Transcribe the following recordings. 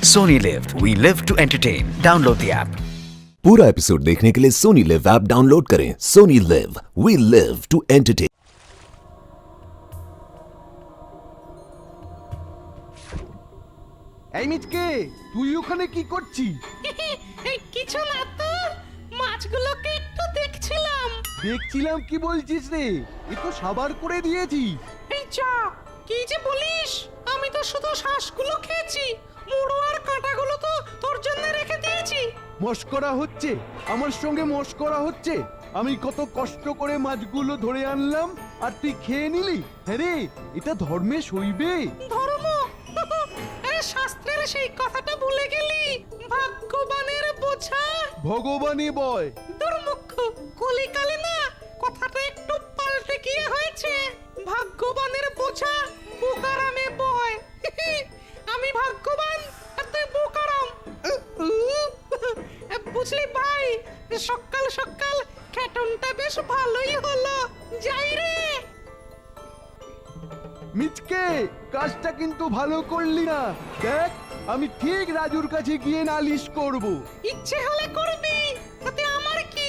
Sony Live. We live to entertain. Download the app. पूरा episode देखने के लिए सोनी लिव ऐप डाउनलोड करें। Sony Liv, we live to entertain. এই মিচকে, তুই ওখানে কি করছিস? কিছু না তো, মাছগুলোকে একটু দেখছিলাম। দেখছিলাম কি বলছিস রে? এ তো সাবার করে দিয়েছি। এই চা, কি যে বলিস? আমি তো শুধু শ্বাসগুলো খেয়েছি, মুড়ো আর কাঁটাগুলো তো তোর জন্য রেখে দিয়েছি। মস্করা হচ্ছে, আমার সঙ্গে মস্করা হচ্ছে। আমি কত কষ্ট করে মাছগুলো ধরে আনলাম আর তুই খেয়ে নিলি? হ্যাঁ রে, এটা ধর্মে সইবে? ধর্ম? আরে শাস্ত্রের সেই কথাটা ভুলে গেলি? ভাগ্যবানের বোঝা ভগবানই বয়। দুর্মুখ, কলিকালে না কথাটা একটু পাল্টে গিয়ে হয়েছে। ভাগ্যবানের বোঝা বোকারামে বয়। আমি ভাগ্যবান আর তুই বোকারাম। বুঝলি ভাই, সকাল সকাল খেটনটা বেশ ভালোই হলো। যাই রে। মিচকে, কাজটা কিন্তু ভালো করলি না। দেখ, আমি ঠিক রাজুর কাছে গিয়ে নালিশ করব। ইচ্ছে হলে করবি, তাতে আমার কি?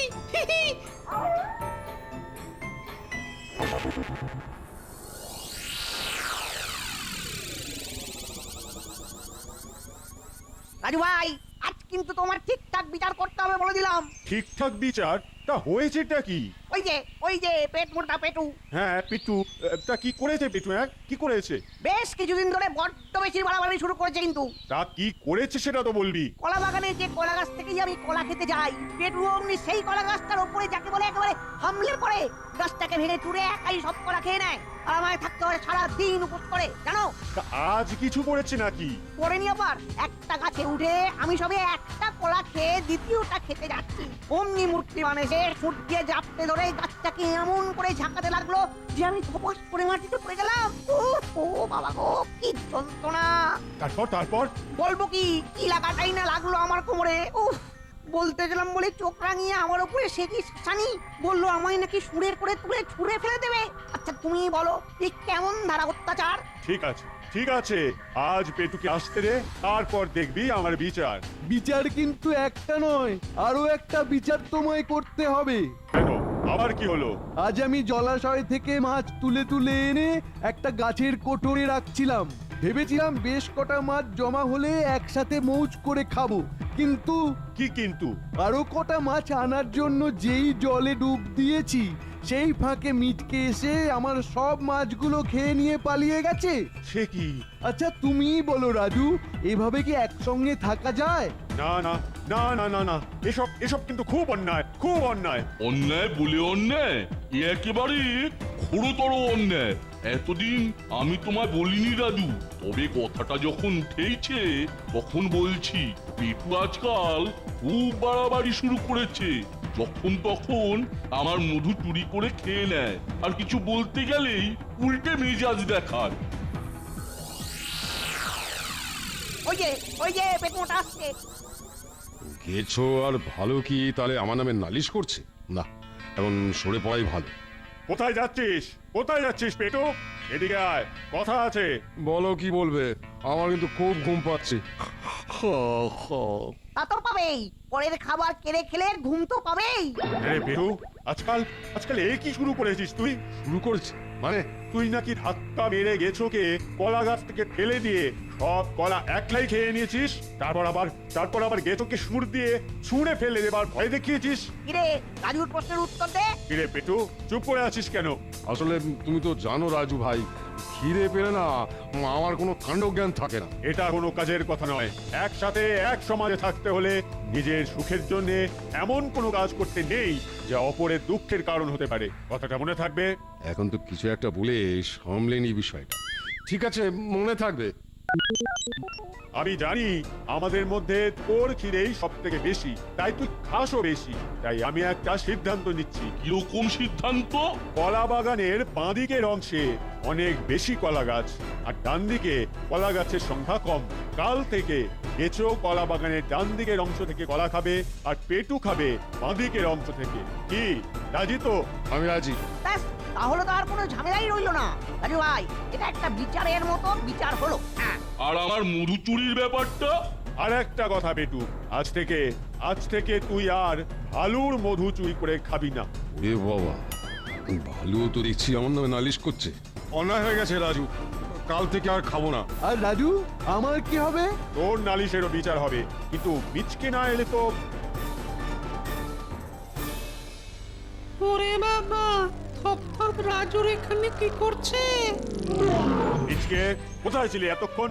রাজু ভাই, আজ কিন্তু তোমার ঠিকঠাক বিচার করতে হবে বলে দিলাম। ঠিকঠাক বিচার? তা হয়েছেটা কি? ওই যে পেট মোটা পেটু হ্যাঁ পিটু, তা কি করেছে পিটু? হ্যাঁ কি করেছে? বেশ কিছুদিন ধরে বড্ড বেশি বাড়াবাড়ি শুরু করেছে। কিন্তু তা কি করেছে সেটা তো বলবি। কলা বাগানে যে কলা গাছ থেকেই আমি কলা খেতে যাই, পেটু অমনি সেই কলা গাছটার উপরে যাকে বলে একেবারে হামলে পড়ে গাছটাকে ভেঙে চুরে একাই সব কলা খেয়ে নেয়। আর আমায় থাকতে হয় সারা দিন উপোস করে, জানো? তা আজ কিছু করেছে নাকি? পড়েনি আবার। একটা গাছে উঠে আমি সবে একটা কলা খেয়ে দ্বিতীয়টা খেতে যাচ্ছি, অমনি মূর্তি বানেছে সূর্যে জাপটে ধরে গাছটাকে এমন করে ঝাঁকাতে লাগলো যে আমি ধপাস করে মাটিতে পড়ে গেলাম। ও বাবা গো, কি যন্ত্রণা! তারপর বলবো কি লাগাটাই না লাগলো আমার কোমরে। বলতে গেলাম বলে চোখ রাঙিয়ে আমার উপরে সে কি শাসানি বললো, আমায় নাকি সুরের করে তুলে ছুঁড়ে ফেলে দেবে। আচ্ছা তুমি বলো, এই কেমন ধারা অত্যাচার? ঠিক আছে, আজ পেটুকে আসতে দে, তারপর দেখবি আমার বিচার। বিচার কিন্তু একটা নয়, আরো একটা বিচার তোমায় করতে হবে। কেন, আবার কি হলো? আজ আমি জলাশয় থেকে মাছ তুলে তুলে এনে একটা গাছের কোটরে রাখছিলাম। ভেবেছিলাম বেশ কটা মাছ জমা হলে একসাথে মৌজ করে খাবো, কিন্তু কি কিন্তু? আরো কটা মাছ আনার জন্য যেই জলে ডুব দিয়েছি, সেই ফাঁকে মিটকে এসে আমার সব মাছগুলো খেয়ে নিয়ে পালিয়ে গেছে। সে কি? আচ্ছা তুমিই বলো রাজু, এভাবে কি একসঙ্গে থাকা যায়? না না না না না না, এসব কিন্তু খুব অন্যায়, খুব অন্যায়। অন্যায় বলে অন্যায়? এ একেবারে ঘোরতর অন্যায়। এতদিন আমি তোমায় বলিনি রাজু, তবে কথাটা যখন উঠেইছে তখন বলছি। পেটু আজকাল খুব বাড়াবাড়ি শুরু করেছে। যখন তখন আমার মধু চুরি করে খেয়ে নেয়, আর কিছু বলতে গেলেই উল্টে মেজাজ দেখার। ওই যে পেটমোটা আসছে। গেছো আর ভালো কি তাহলে আমার নামে নালিশ করছে? না, এখন সরে পড়াই ভালো। কোথায় যাচ্ছিস পেটু? এদিকে আয়, কথা আছে। বলো কি বলবে? আমার কিন্তু খুব ঘুম পাচ্ছে। তা তো পাবেই, পরের খাবার কেড়ে খেলে ঘুম তো পাবেই। আরে পেটু, আজকাল এ কি শুরু করেছিস তুই? শুরু করেছে মানে? তুই নাকি ধাক্কা মেরে গেছোকে কলা গাছ থেকে ফেলে দিয়ে সব কলা একলাই খেয়ে নিয়েছিস। তারপর আবার গেছোকে সুর দিয়ে ছুঁড়ে ফেলে দেবার ভয় দেখিয়েছিস। কিরে, রাজুর প্রশ্নের উত্তর দে। কিরে পেটু, চুপ করে আছিস কেন? আসলে তুমি তো জানো রাজু ভাই, খিদে পেলে না আমার কোনো কাণ্ডজ্ঞান থাকে না। এটা কোনো কাজের কথা নয়। একসাথে এক সমাজে থাকতে হলে নিজের সুখের জন্য এমন কোনো কাজ করতে নেই যা অপরের দুঃখের কারণ হতে পারে। কথাটা মনে থাকবে। এখন তো কিছু একটা বলে সামলেনি বিষয়টা। ঠিক আছে, মনে থাকবে। আমি জানি আমাদের মধ্যে তোর খিদেই সব থেকে বেশি, তাই তুই খাসও বেশি। তাই আমি একটা সিদ্ধান্ত নিচ্ছি। কিরকম সিদ্ধান্ত? কলা বাগানের বাঁদিকের অংশে অনেক বেশি কলা গাছ, আর ডান দিকে কলা গাছের সংখ্যা কম। কাল থেকে গেছো কলা বাগানের ডান দিকের অংশ থেকে কলা খাবে, আর পেটু খাবে বাঁদিকের অংশ থেকে। কি রাজি তো? আমি রাজি। ব্যাস, তাহলে তো আর কোনো ঝামেলাই রইল না। রাজু ভাই, এটা একটা বিচারের মতো বিচার হলো। আর আমার মধু চুরির ব্যাপারটা? আর একটা কথা বেটু, আজ থেকে তুই আর ভালুর মধু চুরি করে খাবি না। এ বাবা, ভালো তো দেখছি আমার নামে নালিশ করছে। অন্যায় হয়ে গেছে রাজু, কাল থেকে আর খাবো না। আর রাজু, আমার কি হবে? তোর নালিশেরও বিচার হবে, কিন্তু মিচকে না এলে তো। ওরে বাবা, থপ রাজুর এখানে কি করছে? মিচকে, কোথায় ছিলি এতক্ষণ?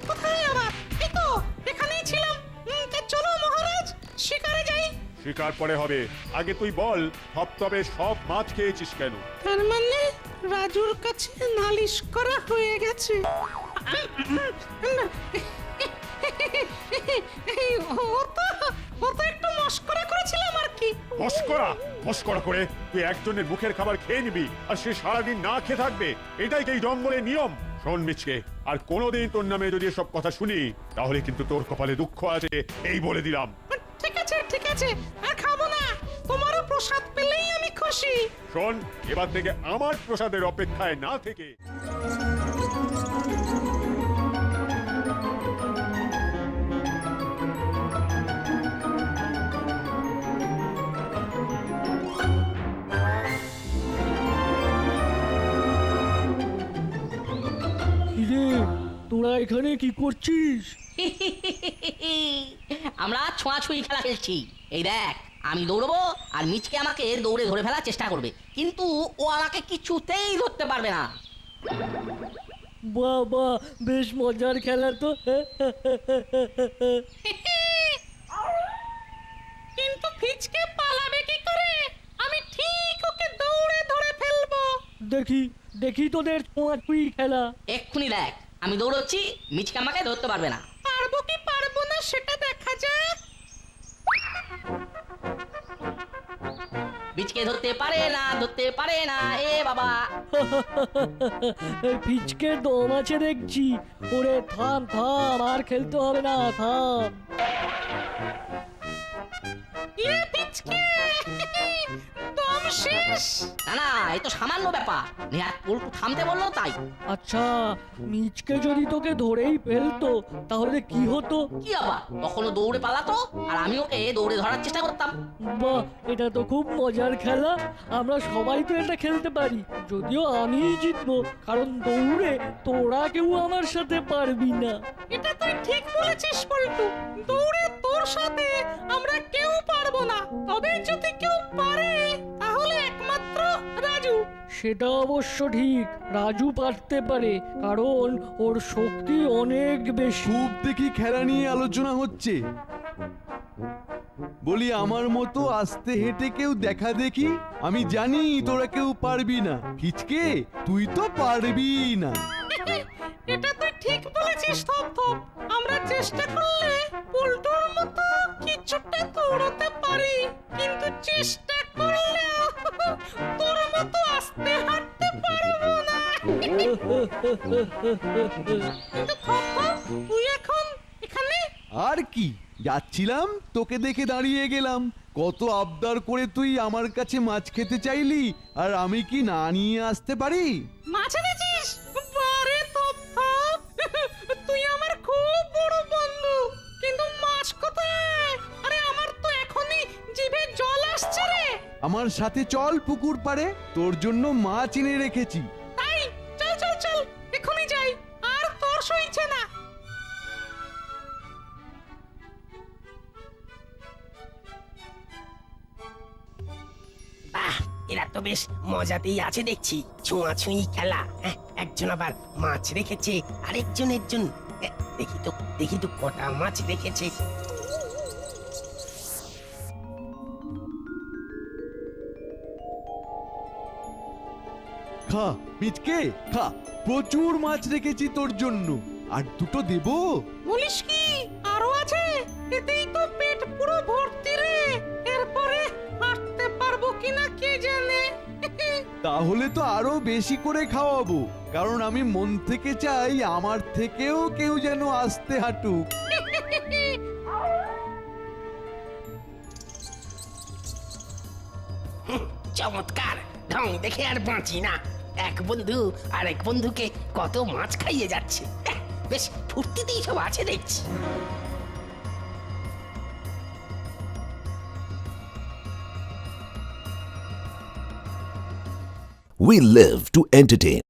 কোথায় আবার? এই তো এখানেই ছিলাম। চলো মহারাজ, শিকারে যাই। শিকার পরে হবে, আগে তুই বল থপথপে সব মাছ খেয়েছিস কেন? তার মানে রাজুর কাছে নালিশ করা হয়ে গেছে। ও তো একটু মস্করা করেছিলাম আর কি। মস্করা করে তুই একজনের মুখের খাবার খেয়ে নিবি আর সে সারাদিন না খেয়ে থাকবে, এটাই কি এই জঙ্গলের নিয়ম? শোন মিচকে, আর কোনোদিন তোর নামে যদি সব কথা শুনি তাহলে কিন্তু তোর কপালে দুঃখ আছে, এই বলে দিলাম। ঠিক আছে, আর খাবো না। তোমারও প্রসাদ পেলেই আমি খুশি। শোন, এবার থেকে আমার প্রসাদের অপেক্ষায় না থেকে কিরে, তোরা এখানে কি করছিস? আমরা ছোঁয়াছুঁয়ি খেলা খেলছি। এই দেখ, আমি দৌড়বো আর মিচকে আমাকে দৌড়ে ধরে ফেলার চেষ্টা করবে, কিন্তু ও আমাকে কিছুতেই ধরতে পারবে না। বাবা, বেশ মজার খেলা তো। কিন্তু ফিচকে পালাবে কি করে? আমি ঠিক ওকে দৌড়ে ধরে ফেলবো। দেখি তোদের ছোঁয়াছুঁয়ি খেলা। এক্ষুনি দেখ, আমি দৌড়চ্ছি, মিচকে আমাকে ধরতে পারবে না। পারবো কি পারবো না সেটা দেখা যাক। মিচকে ধরতে পারে না, এ বাবা। পিচকে দম আছে দেখছি। ওরে থাম, আর খেলতে হবে না, থাম। ফিচকে, দম শেষ। না, এই তো সামান্য ব্যাপার। নেহাত পল্টু থামতে বললো তাই। আচ্ছা, মিচকে যদি তোকে ধরেই ফেলতো তাহলে কি হতো? কি আবার, কখনো দৌড়ে পালাতো আর আমি ওকে দৌড়ে ধরার চেষ্টা করতাম। বাহ, এটা তো খুব মজার খেলা। আমরা সবাই তো এটা খেলতে পারি, যদিও আমিই জিতবো, কারণ দৌড়ে তোরা কেউ আমার সাথে পারবি না। এটা তুই ঠিক বলেছিস পল্টু, দৌড়ে তোর সাথে আমরা কেউ পারবো না। তবে যদি কেউ পারে তাহলে একমাত্র রাজু। সেটা অবশ্য ঠিক, রাজু পারতে পারে, কারণ ওর শক্তি অনেক বেশি। খুব দেখি খেলা নিয়ে আলোচনা হচ্ছে। বলি, আমার মতো আস্তে হেঁটে কেউ দেখা দেখি। আমি জানি তোরা কেউ পারবি না। কিচকে, তুই তো পারবি না। এটা তুই ঠিক বলেছিস থপ। আমরা চেষ্টা করলে পল্টুর মতো কিছুটা দৌড়তে পারি, কিন্তু চেষ্টা করলে তোর মতো আস্তে হাঁটতে পারবো না। কিন্তু থপ, তুই এখন এখানে? আর কি, যাচ্ছিলাম, তোকে দেখে দাঁড়িয়ে গেলাম। কত আবদার করে তুই আমার কাছে মাছ খেতে চাইলি, আর আমি কি না নিয়ে আসতে পারি? মাছ এনেছিস? বারে থপ, তুই আমার খুব বড় বন্ধু, কিন্তু মাছ কোথায়? আরে আমার তো এখনই জিভে জল আসছে রে। আমার সাথে চল পুকুর পাড়ে, তোর জন্য মাছ এনে রেখেছি। তাই চল, এখনই যাই, আর তোর সইছে না। বাহ, এরা তো বেশ মজাতেই আছে দেখছি। ছোঁয়াছুঁয়ি খেলা। একজন আবার মাছ রেখেছে, আরেকজন দেখি তো কটা মাছ রেখেছে। খা পিচকে, খা, প্রচুর মাছ রেখেছি তোর জন্য। আর দুটো দেবো? বলিস কি, আরো আছে? এতেই তো পেট পুরো ভর্তি রে। এরপরে হাঁটতে পারবো কিনা কে জানে। তাহলে তো আরো বেশি করে খাওয়াবো, কারণ আমি মন থেকে চাই আমার থেকেও কেউ যেন আস্তে হাঁটুক। চমৎকার ঢং দেখে আর বাঁচি না। এক বন্ধু আরেক বন্ধুকে কত মাছ খাইয়ে যাচ্ছে। বেশ ফুর্তিতেই সব আছে দেখছি। We live to entertain.